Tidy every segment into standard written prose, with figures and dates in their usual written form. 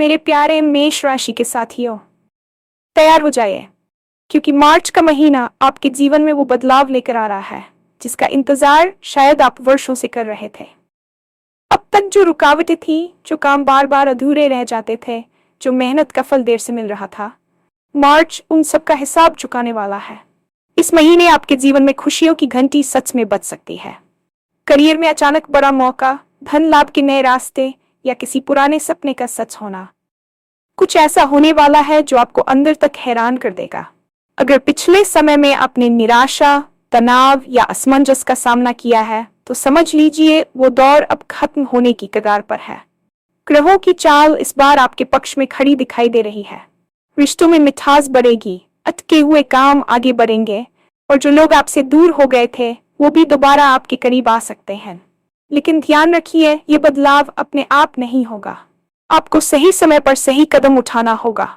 मेरे प्यारे मेष राशि के साथियों, तैयार हो जाइए, क्योंकि मार्च का महीना आपके जीवन में वो बदलाव लेकर आ रहा है जिसका इंतजार शायद आप वर्षों से कर रहे थे। अब तक जो रुकावटें थी, जो काम बार बार अधूरे रह जाते थे, जो मेहनत का फल देर से मिल रहा था, मार्च उन सब का हिसाब चुकाने वाला है। इस महीने आपके जीवन में खुशियों की घंटी सच में बज सकती है। करियर में अचानक बड़ा मौका, धन लाभ के नए रास्ते या किसी पुराने सपने का सच होना, कुछ ऐसा होने वाला है जो आपको अंदर तक हैरान कर देगा। अगर पिछले समय में आपने निराशा, तनाव या असमंजस का सामना किया है तो समझ लीजिए वो दौर अब खत्म होने की कगार पर है। ग्रहों की चाल इस बार आपके पक्ष में खड़ी दिखाई दे रही है। रिश्तों में मिठास बढ़ेगी, अटके हुए काम आगे बढ़ेंगे और जो लोग आपसे दूर हो गए थे वो भी दोबारा आपके करीब आ सकते हैं। लेकिन ध्यान रखिए, ये बदलाव अपने आप नहीं होगा। आपको सही समय पर सही कदम उठाना होगा।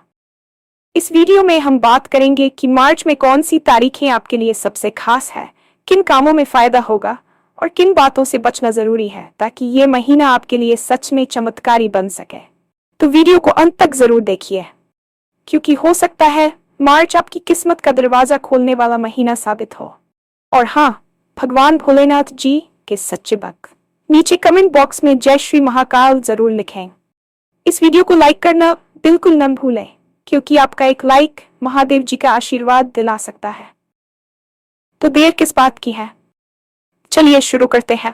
इस वीडियो में हम बात करेंगे कि मार्च में कौन सी तारीखें आपके लिए सबसे खास है, किन कामों में फायदा होगा और किन बातों से बचना जरूरी है ताकि ये महीना आपके लिए सच में चमत्कारी बन सके। तो वीडियो को अंत तक जरूर देखिए, क्योंकि हो सकता है मार्च आपकी किस्मत का दरवाजा खोलने वाला महीना साबित हो। और हाँ, भगवान भोलेनाथ जी के सच्चे भक्त नीचे कमेंट बॉक्स में जय श्री महाकाल जरूर लिखें। इस वीडियो को लाइक करना बिल्कुल न भूलें, क्योंकि आपका एक लाइक महादेव जी का आशीर्वाद दिला सकता है। तो देर किस बात की है, चलिए शुरू करते हैं।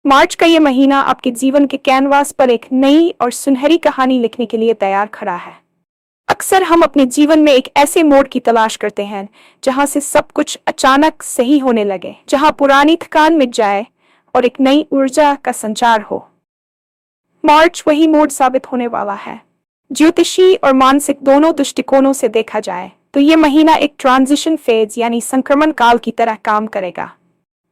मार्च का ये महीना आपके जीवन के कैनवास पर एक नई और सुनहरी कहानी लिखने के लिए तैयार खड़ा है। अक्सर हम अपने जीवन में एक ऐसे मोड़ की तलाश करते हैं जहां से सब कुछ अचानक सही होने लगे, जहां पुरानी थकान मिट जाए और एक नई ऊर्जा का संचार हो। मार्च वही मोड़ साबित होने वाला है। ज्योतिषी और मानसिक दोनों दृष्टिकोणों से देखा जाए तो ये महीना एक ट्रांजिशन फेज यानी संक्रमण काल की तरह काम करेगा।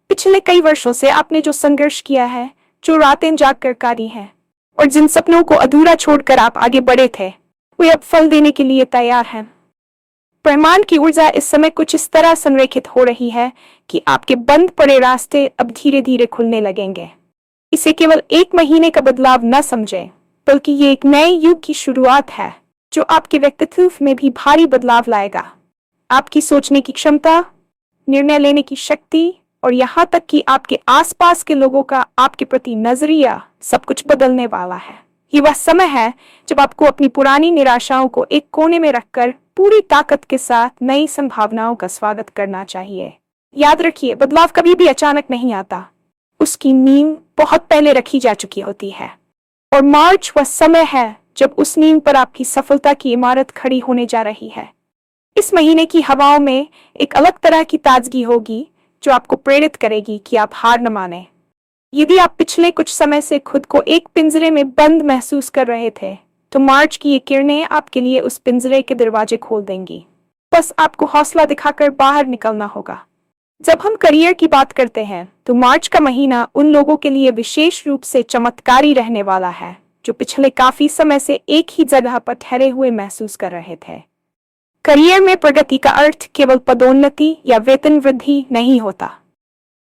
पिछले कई वर्षों से आपने जो संघर्ष किया है, जो रातें जाग कर कारी हैं और जिन सपनों को अधूरा छोड़कर आप आगे बढ़े थे, वे अब फल देने के लिए तैयार हैं। ब्रह्मांड की ऊर्जा इस समय कुछ इस तरह संरेखित हो रही है कि आपके बंद पड़े रास्ते अब धीरे धीरे खुलने लगेंगे। इसे केवल एक महीने का बदलाव न समझें, बल्कि ये एक नए युग की शुरुआत है जो आपके व्यक्तित्व में भी भारी बदलाव लाएगा। आपकी सोचने की क्षमता, निर्णय लेने की शक्ति और यहाँ तक कि आपके आसपास के लोगों का आपके प्रति नजरिया, सब कुछ बदलने वाला है। ये वह समय है जब आपको अपनी पुरानी निराशाओं को एक कोने में रखकर पूरी ताकत के साथ नई संभावनाओं का स्वागत करना चाहिए। याद रखिए, बदलाव कभी भी अचानक नहीं आता, उसकी नींव बहुत पहले रखी जा चुकी होती है। और मार्च वह समय है जब उस नींव पर आपकी सफलता की इमारत खड़ी होने जा रही है। इस महीने की हवाओं में एक अलग तरह की ताजगी होगी जो आपको प्रेरित करेगी कि आप हार न माने। यदि आप पिछले कुछ समय से खुद को एक पिंजरे में बंद महसूस कर रहे थे, तो मार्च की ये किरणें आपके लिए उस पिंजरे के दरवाजे खोल देंगी। बस आपको हौसला दिखाकर बाहर निकलना होगा। जब हम करियर की बात करते हैं तो मार्च का महीना उन लोगों के लिए विशेष रूप से चमत्कारी रहने वाला है जो पिछले काफी समय से एक ही जगह पर ठहरे हुए महसूस कर रहे थे। करियर में प्रगति का अर्थ केवल पदोन्नति या वेतन वृद्धि नहीं होता,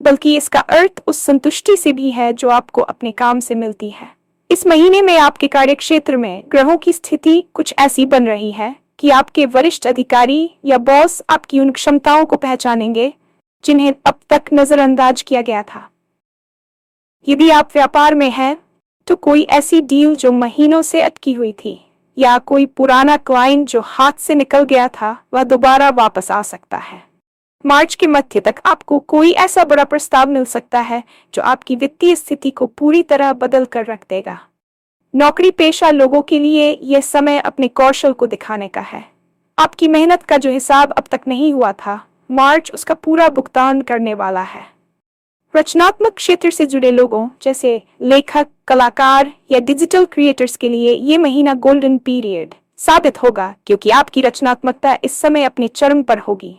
बल्कि इसका अर्थ उस संतुष्टि से भी है जो आपको अपने काम से मिलती है। इस महीने में आपके कार्यक्षेत्र में ग्रहों की स्थिति कुछ ऐसी बन रही है कि आपके वरिष्ठ अधिकारी या बॉस आपकी उन क्षमताओं को पहचानेंगे जिन्हें अब तक नजरअंदाज किया गया था। यदि आप व्यापार में हैं तो कोई ऐसी डील जो महीनों से अटकी हुई थी या कोई पुराना क्लाइंट जो हाथ से निकल गया था, वह दोबारा वापस आ सकता है। मार्च के मध्य तक आपको कोई ऐसा बड़ा प्रस्ताव मिल सकता है जो आपकी वित्तीय स्थिति को पूरी तरह बदल कर रख देगा। नौकरी पेशा लोगों के लिए यह समय अपने कौशल को दिखाने का है। आपकी मेहनत का जो हिसाब अब तक नहीं हुआ था, मार्च उसका पूरा भुगतान करने वाला है। रचनात्मक क्षेत्र से जुड़े लोगों जैसे लेखक, कलाकार या डिजिटल क्रिएटर्स के लिए ये महीना गोल्डन पीरियड साबित होगा, क्योंकि आपकी रचनात्मकता इस समय अपने चरम पर होगी।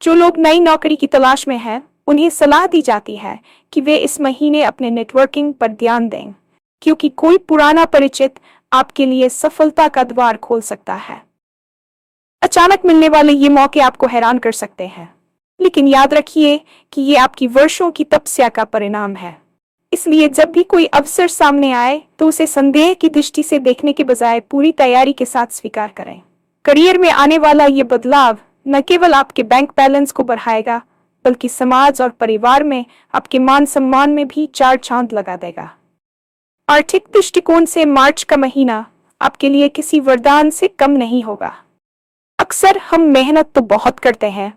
जो लोग नई नौकरी की तलाश में हैं, उन्हें सलाह दी जाती है कि वे इस महीने अपने नेटवर्किंग पर ध्यान दें, क्योंकि कोई पुराना परिचित आपके लिए सफलता का द्वार खोल सकता है। अचानक मिलने वाले ये मौके आपको हैरान कर सकते हैं, लेकिन याद रखिए कि ये आपकी वर्षों की तपस्या का परिणाम है। इसलिए जब भी कोई अवसर सामने आए तो उसे संदेह की दृष्टि से देखने के बजाय पूरी तैयारी के साथ स्वीकार करें। करियर में आने वाला ये बदलाव न केवल आपके बैंक बैलेंस को बढ़ाएगा, बल्कि समाज और परिवार में आपके मान सम्मान में भी चार चांद लगा देगा। आर्थिक दृष्टिकोण से मार्च का महीना आपके लिए किसी वरदान से कम नहीं होगा। अक्सर हम मेहनत तो बहुत करते हैं,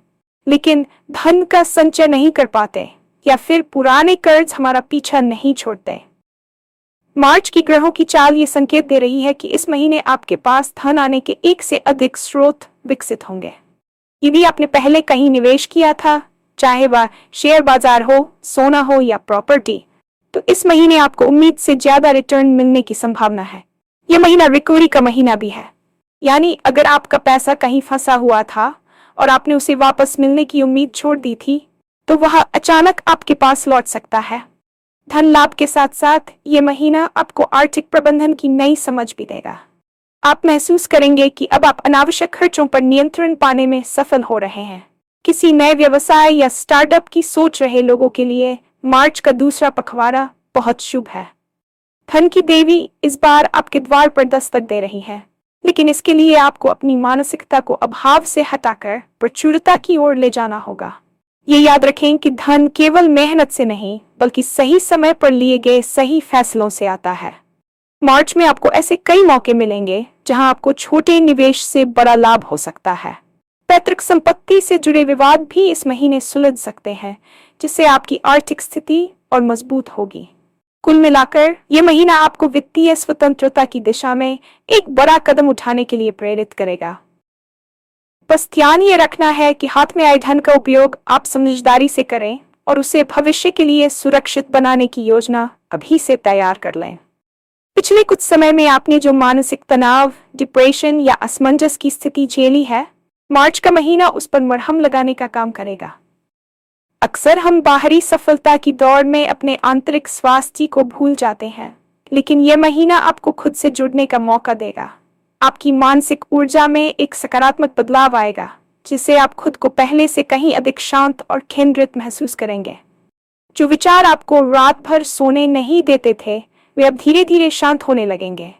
लेकिन धन का संचय नहीं कर पाते या फिर पुराने कर्ज हमारा पीछा नहीं छोड़ते। मार्च की ग्रहों की चाल ये संकेत दे रही है कि इस महीने आपके पास धन आने के एक से अधिक स्रोत विकसित होंगे। यदि आपने पहले कहीं निवेश किया था, चाहे वह शेयर बाजार हो, सोना हो या प्रॉपर्टी, तो इस महीने आपको उम्मीद से ज्यादा रिटर्न मिलने की संभावना है। यह महीना रिकवरी का महीना भी है, यानी अगर आपका पैसा कहीं फंसा हुआ था और आपने उसे वापस मिलने की उम्मीद छोड़ दी थी, तो वह अचानक आपके पास लौट सकता है। धन लाभ के साथ साथ ये महीना आपको आर्थिक प्रबंधन की नई समझ भी देगा। आप महसूस करेंगे कि अब आप अनावश्यक खर्चों पर नियंत्रण पाने में सफल हो रहे हैं। किसी नए व्यवसाय या स्टार्टअप की सोच रहे लोगों के लिए मार्च का दूसरा पखवाड़ा बहुत शुभ है। धन की देवी इस बार आपके द्वार पर दस्तक दे रही है, लेकिन इसके लिए आपको अपनी मानसिकता को अभाव से हटाकर प्रचुरता की ओर ले जाना होगा। ये याद रखें कि धन केवल मेहनत से नहीं, बल्कि सही समय पर लिए गए सही फैसलों से आता है। मार्च में आपको ऐसे कई मौके मिलेंगे जहां आपको छोटे निवेश से बड़ा लाभ हो सकता है। पैतृक संपत्ति से जुड़े विवाद भी इस महीने सुलझ सकते हैं, जिससे आपकी आर्थिक स्थिति और मजबूत होगी। कुल मिलाकर यह महीना आपको वित्तीय स्वतंत्रता की दिशा में एक बड़ा कदम उठाने के लिए प्रेरित करेगा। बस ध्यान ये रखना है कि हाथ में आए धन का उपयोग आप समझदारी से करें और उसे भविष्य के लिए सुरक्षित बनाने की योजना अभी से तैयार कर लें। पिछले कुछ समय में आपने जो मानसिक तनाव, डिप्रेशन या असमंजस की स्थिति झेली है, मार्च का महीना उस पर मरहम लगाने का काम करेगा। अक्सर हम बाहरी सफलता की दौड़ में अपने आंतरिक स्वास्थ्य को भूल जाते हैं, लेकिन यह महीना आपको खुद से जुड़ने का मौका देगा। आपकी मानसिक ऊर्जा में एक सकारात्मक बदलाव आएगा, जिससे आप खुद को पहले से कहीं अधिक शांत और केंद्रित महसूस करेंगे। जो विचार आपको रात भर सोने नहीं देते थे, वे अब धीरे धीरे शांत होने लगेंगे।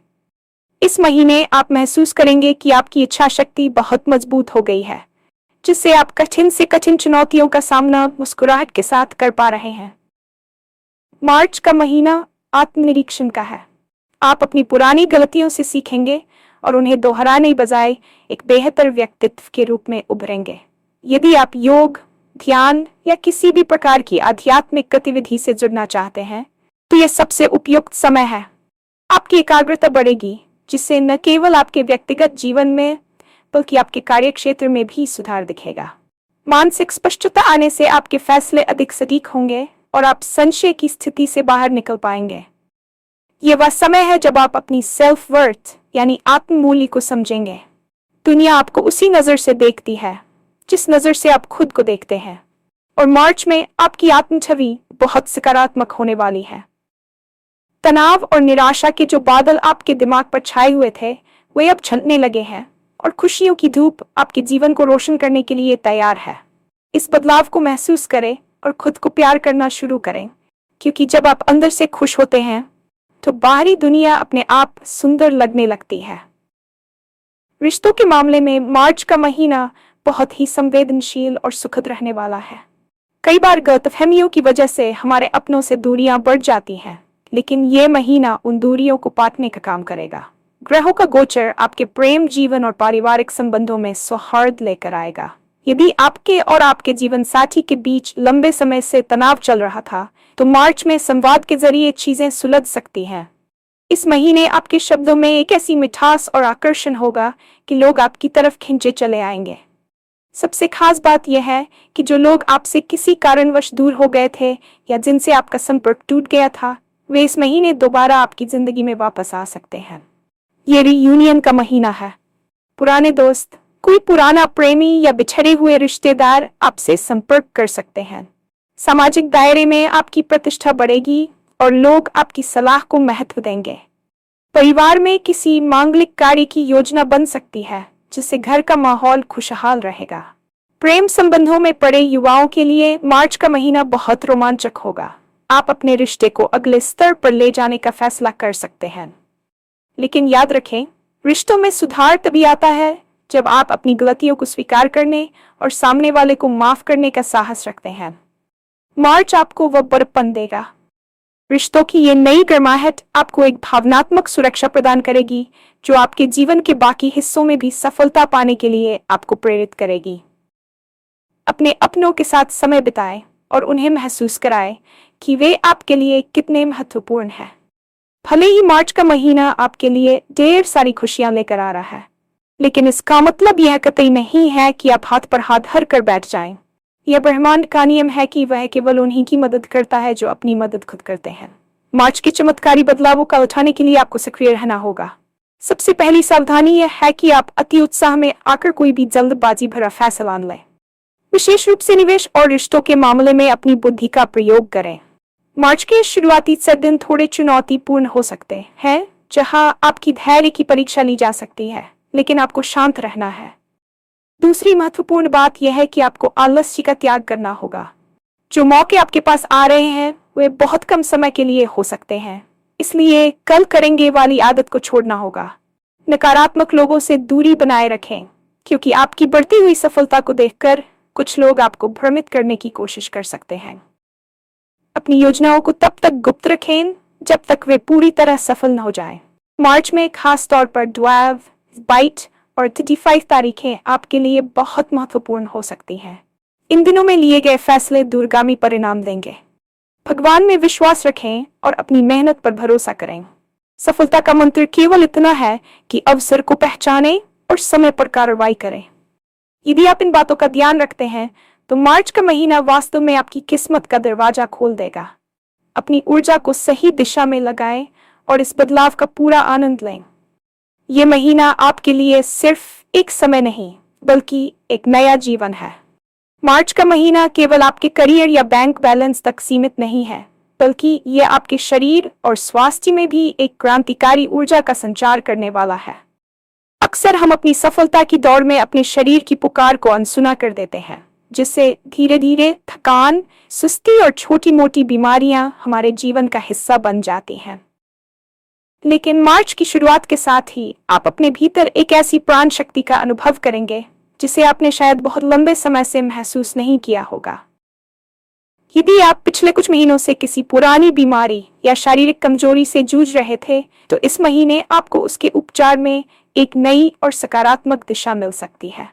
इस महीने आप महसूस करेंगे कि आपकी इच्छा शक्ति बहुत मजबूत हो गई है, जिससे आप कठिन से कठिन चुनौतियों का सामना मुस्कुराहट के साथ कर पा रहे हैं। मार्च का महीना आत्मनिरीक्षण का है। आप अपनी पुरानी गलतियों से सीखेंगे और उन्हें दोहराने बजाय एक बेहतर व्यक्तित्व के रूप में उभरेंगे। यदि आप योग, ध्यान या किसी भी प्रकार की आध्यात्मिक गतिविधि से जुड़ना चाहते हैं, तो यह सबसे उपयुक्त समय है। आपकी एकाग्रता बढ़ेगी, जिससे न केवल आपके व्यक्तिगत जीवन में बल्कि आपके कार्यक्षेत्र में भी सुधार दिखेगा। मानसिक स्पष्टता आने से आपके फैसले अधिक सटीक होंगे और आप संशय की स्थिति से बाहर निकल पाएंगे। यह वह समय है जब आप अपनी सेल्फ वर्थ यानी आत्म मूल्य को समझेंगे। दुनिया आपको उसी नजर से देखती है जिस नजर से आप खुद को देखते हैं, और मार्च में आपकी आत्म छवि बहुत सकारात्मक होने वाली है। तनाव और निराशा के जो बादल आपके दिमाग पर छाए हुए थे, वे अब छंटने लगे हैं और खुशियों की धूप आपके जीवन को रोशन करने के लिए तैयार है। इस बदलाव को महसूस करें और खुद को प्यार करना शुरू करें, क्योंकि जब आप अंदर से खुश होते हैं तो बाहरी दुनिया अपने आप सुंदर लगने लगती है। रिश्तों के मामले में मार्च का महीना बहुत ही संवेदनशील और सुखद रहने वाला है। कई बार गलतफहमियों की वजह से हमारे अपनों से दूरियां बढ़ जाती हैं, लेकिन ये महीना उन दूरियों को पाटने का काम करेगा। ग्रहों का गोचर आपके प्रेम जीवन और पारिवारिक संबंधों में सौहार्द लेकर आएगा। यदि आपके और आपके जीवन साथी के बीच लंबे समय से तनाव चल रहा था, तो मार्च में संवाद के जरिए चीजें सुलझ सकती हैं। इस महीने आपके शब्दों में एक ऐसी मिठास और आकर्षण होगा कि लोग आपकी तरफ खींचे चले आएंगे। सबसे खास बात यह है कि जो लोग आपसे किसी कारणवश दूर हो गए थे या जिनसे आपका संपर्क टूट गया था, वे इस महीने दोबारा आपकी जिंदगी में वापस आ सकते हैं। ये रीयूनियन का महीना है। पुराने दोस्त, कोई पुराना प्रेमी या बिछड़े हुए रिश्तेदार आपसे संपर्क कर सकते हैं। सामाजिक दायरे में आपकी प्रतिष्ठा बढ़ेगी और लोग आपकी सलाह को महत्व देंगे। परिवार में किसी मांगलिक कार्य की योजना बन सकती है, जिससे घर का माहौल खुशहाल रहेगा। प्रेम संबंधों में पड़े युवाओं के लिए मार्च का महीना बहुत रोमांचक होगा। आप अपने रिश्ते को अगले स्तर पर ले जाने का फैसला कर सकते हैं। लेकिन याद रखें, रिश्तों में सुधार तभी आता है जब आप अपनी गलतियों को स्वीकार करने और सामने वाले को माफ करने का साहस रखते हैं। मार्च आपको वह बड़प्पन देगा। रिश्तों की ये नई गर्माहट आपको एक भावनात्मक सुरक्षा प्रदान करेगी जो आपके जीवन के बाकी हिस्सों में भी सफलता पाने के लिए आपको प्रेरित करेगी। अपने अपनों के साथ समय बिताएं और उन्हें महसूस कराएं कि वे आपके लिए कितने महत्वपूर्ण हैं। भले ही मार्च का महीना आपके लिए ढेर सारी खुशियां लेकर आ रहा है, लेकिन इसका मतलब यह कतई नहीं है कि आप हाथ पर हाथ धर कर बैठ जाएं। यह ब्रह्मांड का नियम है कि वह केवल उन्हीं की मदद करता है जो अपनी मदद खुद करते हैं। मार्च के चमत्कारी बदलावों का उठाने के लिए आपको सक्रिय रहना होगा। सबसे पहली सावधानी यह है कि आप अति उत्साह में आकर कोई भी जल्दबाजी भरा फैसला न लें। विशेष रूप से निवेश और रिश्तों के मामले में अपनी बुद्धि का प्रयोग करें। मार्च के शुरुआती 7 दिन थोड़े चुनौतीपूर्ण हो सकते हैं, जहां आपकी धैर्य की परीक्षा ली जा सकती है, लेकिन आपको शांत रहना है। दूसरी महत्वपूर्ण बात यह है कि आपको आलस्य का त्याग करना होगा। जो मौके आपके पास आ रहे हैं वे बहुत कम समय के लिए हो सकते हैं, इसलिए कल करेंगे वाली आदत को छोड़ना होगा। नकारात्मक लोगों से दूरी बनाए रखें, क्योंकि आपकी बढ़ती हुई सफलता को देखकर कुछ लोग आपको भ्रमित करने की कोशिश कर सकते हैं। अपनी योजनाओं को तब तक गुप्त रखें जब तक वे पूरी तरह सफल न हो जाएं। मार्च में खास तौर पर 12, 22 और 35 तारीखें आपके लिए बहुत महत्वपूर्ण हो सकती हैं। इन दिनों में लिए गए फैसले दूरगामी परिणाम देंगे। भगवान में विश्वास रखें और अपनी मेहनत पर भरोसा करें। सफलता का मंत्र केवल इतना है कि अवसर को पहचानें और समय पर कार्रवाई करें। यदि आप इन बातों का ध्यान रखते हैं तो मार्च का महीना वास्तव में आपकी किस्मत का दरवाजा खोल देगा। अपनी ऊर्जा को सही दिशा में लगाएं और इस बदलाव का पूरा आनंद लें। ये महीना आपके लिए सिर्फ एक समय नहीं, बल्कि एक नया जीवन है। मार्च का महीना केवल आपके करियर या बैंक बैलेंस तक सीमित नहीं है, बल्कि ये आपके शरीर और स्वास्थ्य में भी एक क्रांतिकारी ऊर्जा का संचार करने वाला है। अक्सर हम अपनी सफलता की दौड़ में अपने शरीर की पुकार को अनसुना कर देते हैं, जिससे धीरे धीरे थकान, सुस्ती और छोटी मोटी बीमारियां हमारे जीवन का हिस्सा बन जाती हैं। लेकिन मार्च की शुरुआत के साथ ही आप अपने भीतर एक ऐसी प्राण शक्ति का अनुभव करेंगे जिसे आपने शायद बहुत लंबे समय से महसूस नहीं किया होगा। यदि आप पिछले कुछ महीनों से किसी पुरानी बीमारी या शारीरिक कमजोरी से जूझ रहे थे, तो इस महीने आपको उसके उपचार में एक नई और सकारात्मक दिशा मिल सकती है।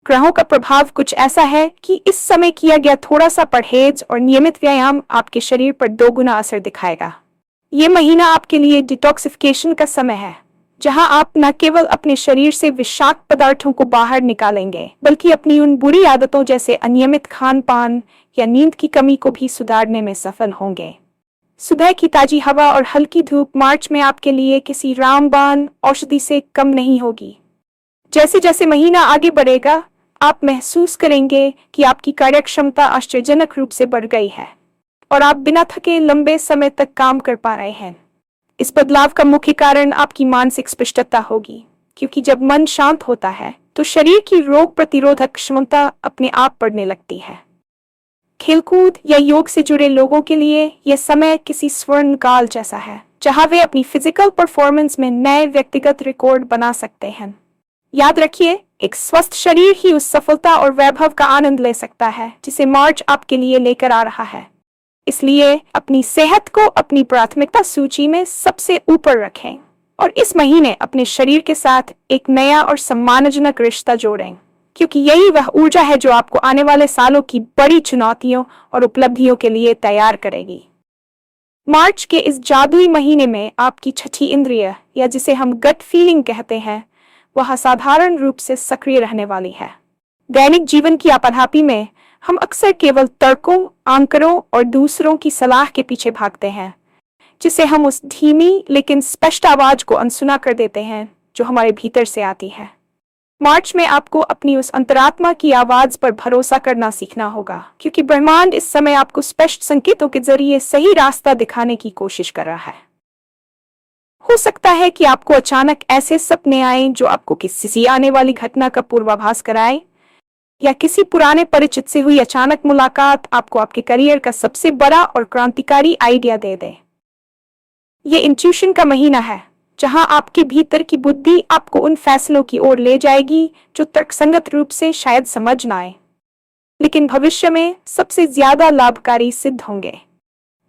ग्रहों का प्रभाव कुछ ऐसा है कि इस समय किया गया थोड़ा सा परहेज और नियमित व्यायाम आपके शरीर पर 2 गुना असर दिखाएगा। ये महीना आपके लिए डिटॉक्सिफिकेशन का समय है, जहां आप न केवल अपने शरीर से विषाक्त पदार्थों को बाहर निकालेंगे, बल्कि अपनी उन बुरी आदतों जैसे अनियमित खान पान या नींद की कमी को भी सुधारने में सफल होंगे। सुबह की ताजी हवा और हल्की धूप मार्च में आपके लिए किसी रामबाण औषधि से कम नहीं होगी। जैसे जैसे महीना आगे बढ़ेगा, आप महसूस करेंगे कि आपकी कार्यक्षमता आश्चर्यजनक रूप से बढ़ गई है और आप बिना थके लंबे समय तक काम कर पा रहे हैं। इस बदलाव का मुख्य कारण आपकी मानसिक स्पष्टता होगी, क्योंकि जब मन शांत होता है तो शरीर की रोग प्रतिरोधक क्षमता अपने आप बढ़ने लगती है। खेलकूद या योग से जुड़े लोगों के लिए यह समय किसी स्वर्ण काल जैसा है, जहां वे अपनी फिजिकल परफॉर्मेंस में नए व्यक्तिगत रिकॉर्ड बना सकते हैं। याद रखिए, एक स्वस्थ शरीर ही उस सफलता और वैभव का आनंद ले सकता है जिसे मार्च आपके लिए लेकर आ रहा है। इसलिए अपनी सेहत को अपनी प्राथमिकता सूची में सबसे ऊपर रखें और इस महीने अपने शरीर के साथ एक नया और सम्मानजनक रिश्ता जोड़ें, क्योंकि यही वह ऊर्जा है जो आपको आने वाले सालों की बड़ी चुनौतियों और उपलब्धियों के लिए तैयार करेगी। मार्च के इस जादुई महीने में आपकी छठी इंद्रिय, या जिसे हम गट फीलिंग कहते हैं, वह असाधारण रूप से सक्रिय रहने वाली है। दैनिक जीवन की आपाधापी में हम अक्सर केवल तर्कों, आंकड़ों और दूसरों की सलाह के पीछे भागते हैं, जिससे हम उस धीमी लेकिन स्पष्ट आवाज को अनसुना कर देते हैं जो हमारे भीतर से आती है। मार्च में आपको अपनी उस अंतरात्मा की आवाज पर भरोसा करना सीखना होगा, क्योंकि ब्रह्मांड इस समय आपको स्पष्ट संकेतों के जरिए सही रास्ता दिखाने की कोशिश कर रहा है। हो सकता है कि आपको अचानक ऐसे सपने आए जो आपको किसी आने वाली घटना का पूर्वाभास कराएं, या किसी पुराने परिचित से हुई अचानक मुलाकात आपको आपके करियर का सबसे बड़ा और क्रांतिकारी आइडिया दे दे। ये इंट्यूशन का महीना है, जहां आपके भीतर की बुद्धि आपको उन फैसलों की ओर ले जाएगी जो तर्कसंगत रूप से शायद समझ ना आए, लेकिन भविष्य में सबसे ज्यादा लाभकारी सिद्ध होंगे।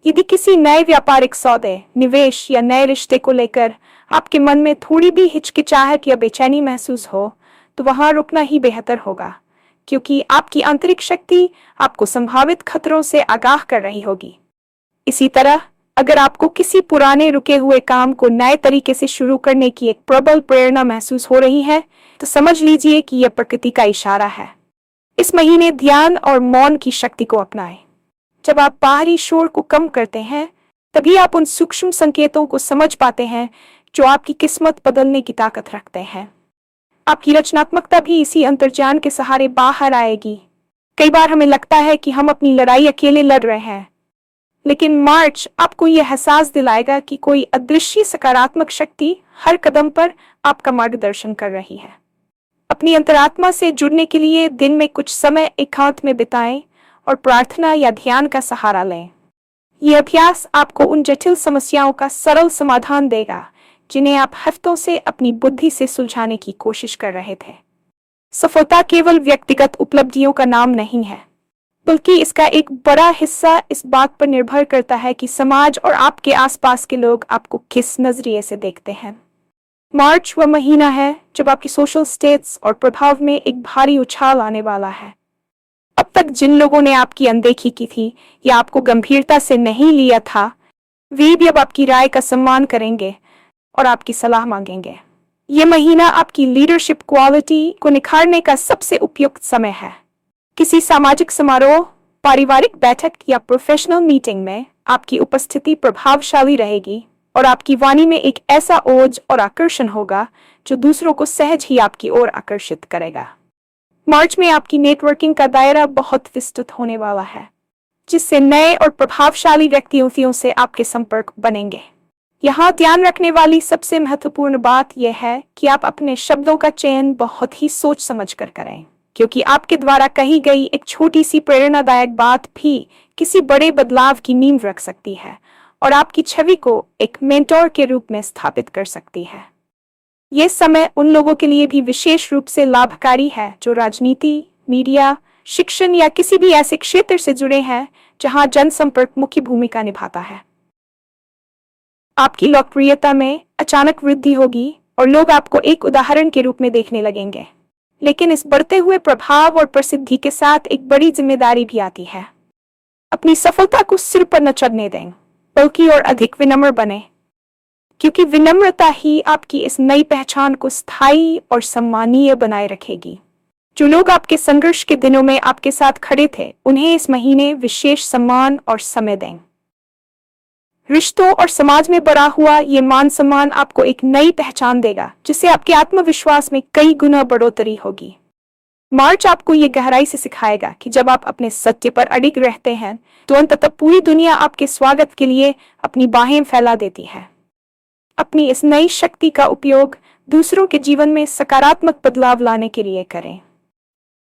यदि किसी नए व्यापारिक सौदे, निवेश या नए रिश्ते को लेकर आपके मन में थोड़ी भी हिचकिचाहट या बेचैनी महसूस हो, तो वहां रुकना ही बेहतर होगा, क्योंकि आपकी आंतरिक शक्ति आपको संभावित खतरों से आगाह कर रही होगी। इसी तरह अगर आपको किसी पुराने रुके हुए काम को नए तरीके से शुरू करने की एक प्रबल प्रेरणा महसूस हो रही है, तो समझ लीजिए कि यह प्रकृति का इशारा है। इस महीने ध्यान और मौन की शक्ति को अपनाएं। जब आप बाहरी शोर को कम करते हैं, तभी आप उन सूक्ष्म संकेतों को समझ पाते हैं जो आपकी किस्मत बदलने की ताकत रखते हैं। आपकी रचनात्मकता भी इसी अंतर्ज्ञान के सहारे बाहर आएगी। कई बार हमें लगता है कि हम अपनी लड़ाई अकेले लड़ रहे हैं, लेकिन मार्च आपको यह एहसास दिलाएगा कि कोई अदृश्य सकारात्मक शक्ति हर कदम पर आपका मार्गदर्शन कर रही है। अपनी अंतरात्मा से जुड़ने के लिए दिन में कुछ समय एकांत में बिताएं और प्रार्थना या ध्यान का सहारा लें। यह अभ्यास आपको उन जटिल समस्याओं का सरल समाधान देगा जिन्हें आप हफ्तों से अपनी बुद्धि से सुलझाने की कोशिश कर रहे थे। सफलता केवल व्यक्तिगत उपलब्धियों का नाम नहीं है, बल्कि इसका एक बड़ा हिस्सा इस बात पर निर्भर करता है कि समाज और आपके आसपास के लोग आपको किस नजरिए से देखते हैं। मार्च वह महीना है जब आपकी सोशल स्टेटस और प्रभाव में एक भारी उछाल आने वाला है। अब तक जिन लोगों ने आपकी अनदेखी की थी या आपको गंभीरता से नहीं लिया था, वे भी अब आपकी राय का सम्मान करेंगे और आपकी सलाह मांगेंगे। यह महीना आपकी लीडरशिप क्वालिटी को निखारने का सबसे उपयुक्त समय है। किसी सामाजिक समारोह, पारिवारिक बैठक या प्रोफेशनल मीटिंग में आपकी उपस्थिति प्रभावशाली रहेगी और आपकी वाणी में एक ऐसा ओज और आकर्षण होगा जो दूसरों को सहज ही आपकी ओर आकर्षित करेगा। मार्च में आपकी नेटवर्किंग का दायरा बहुत विस्तृत होने वाला है, जिससे नए और प्रभावशाली व्यक्तियों से आपके संपर्क बनेंगे। यहाँ ध्यान रखने वाली सबसे महत्वपूर्ण बात यह है कि आप अपने शब्दों का चयन बहुत ही सोच समझ कर करें, क्योंकि आपके द्वारा कही गई एक छोटी सी प्रेरणादायक बात भी किसी बड़े बदलाव की नींव रख सकती है और आपकी छवि को एक मेंटोर के रूप में स्थापित कर सकती है। यह समय उन लोगों के लिए भी विशेष रूप से लाभकारी है जो राजनीति, मीडिया, शिक्षण या किसी भी ऐसे क्षेत्र से जुड़े हैं जहां जनसंपर्क मुख्य भूमिका निभाता है। आपकी लोकप्रियता में अचानक वृद्धि होगी और लोग आपको एक उदाहरण के रूप में देखने लगेंगे। लेकिन इस बढ़ते हुए प्रभाव और प्रसिद्धि के साथ एक बड़ी जिम्मेदारी भी आती है। अपनी सफलता को सिर पर न चढ़ने दें, बल्कि और अधिक विनम्र बने, क्योंकि विनम्रता ही आपकी इस नई पहचान को स्थायी और सम्मानीय बनाए रखेगी। जो लोग आपके संघर्ष के दिनों में आपके साथ खड़े थे, उन्हें इस महीने विशेष सम्मान और समय दें। रिश्तों और समाज में बढ़ा हुआ ये मान सम्मान आपको एक नई पहचान देगा, जिससे आपके आत्मविश्वास में कई गुना बढ़ोतरी होगी। मार्च आपको ये गहराई से सिखाएगा कि जब आप अपने सत्य पर अडिग रहते हैं, तो अंततः पूरी दुनिया आपके स्वागत के लिए अपनी बाहें फैला देती है। अपनी इस नई शक्ति का उपयोग दूसरों के जीवन में सकारात्मक बदलाव लाने के लिए करें।